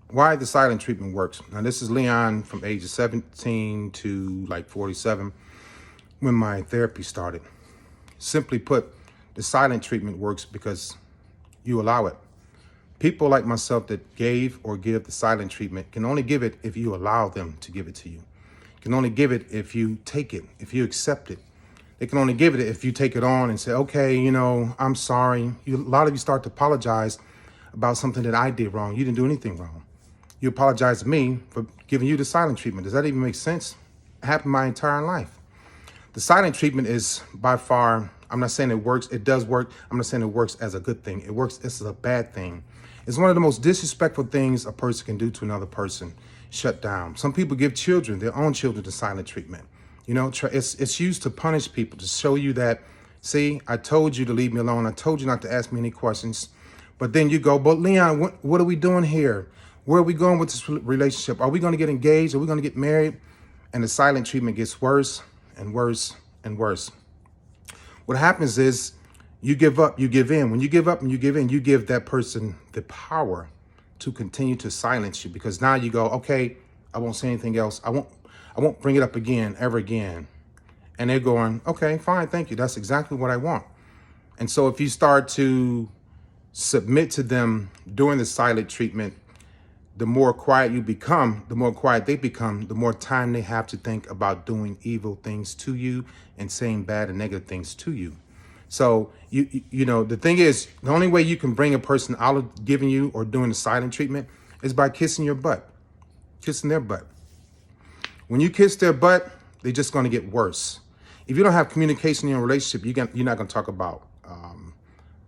why the silent treatment works. Now, this is Leon from ages 17 to like 47 when my therapy started. Simply put, the silent treatment works because you allow it. People like myself that gave or give the silent treatment can only give it if you allow them to give it to you. Can only give it if you take it, if you accept it. They can only give it if you take it on and say, okay, I'm sorry. A lot of you start to apologize about something that I did wrong. You didn't do anything wrong. You apologize to me for giving you the silent treatment. Does that even make sense? It happened my entire life. The silent treatment is by far, I'm not saying it works. It does work. I'm not saying it works as a good thing. It works. This is a bad thing. It's one of the most disrespectful things a person can do to another person. Shut down. Some people give children, their own children, the silent treatment. It's used to punish people, to show you that, see, I told you to leave me alone. I told you not to ask me any questions. But then you go, but Leon, what are we doing here? Where are we going with this relationship? Are we going to get engaged? Are we going to get married? And the silent treatment gets worse and worse and worse. What happens is you give up, you give in. When you give up and you give in, you give that person the power to continue to silence you, because now you go, okay, I won't say anything else. I won't bring it up again, ever again. And they're going, okay, fine, thank you. That's exactly what I want. And so if you start to submit to them during the silent treatment, the more quiet you become, the more quiet they become, the more time they have to think about doing evil things to you and saying bad and negative things to you. So, the thing is, the only way you can bring a person out of giving you or doing the silent treatment is by kissing your butt, kissing their butt. When you kiss their butt, they're just going to get worse. If you don't have communication in your relationship, you're not going to talk about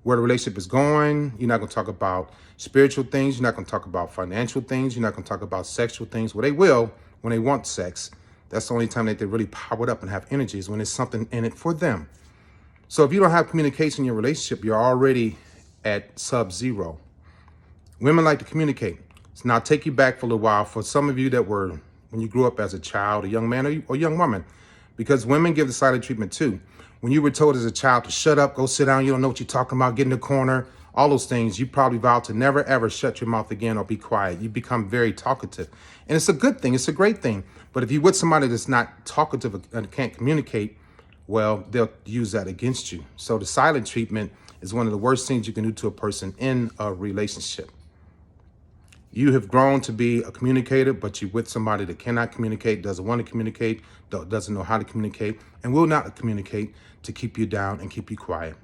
where the relationship is going. You're not going to talk about spiritual things. You're not going to talk about financial things. You're not going to talk about sexual things. Well, they will when they want sex. That's the only time that they're really powered up and have energy, is when there's something in it for them. So if you don't have communication in your relationship, you're already at sub-zero. Women like to communicate. So now I'll take you back for a little while. For some of you that were, when you grew up as a child, a young man or young woman, because women give the silent treatment too. When you were told as a child to shut up, go sit down, you don't know what you're talking about, get in the corner, all those things, you probably vowed to never, ever shut your mouth again or be quiet. You become very talkative. And it's a good thing. It's a great thing. But if you're with somebody that's not talkative and can't communicate, well, they'll use that against you. So the silent treatment is one of the worst things you can do to a person in a relationship. You have grown to be a communicator, but you're with somebody that cannot communicate, doesn't want to communicate, doesn't know how to communicate, and will not communicate to keep you down and keep you quiet.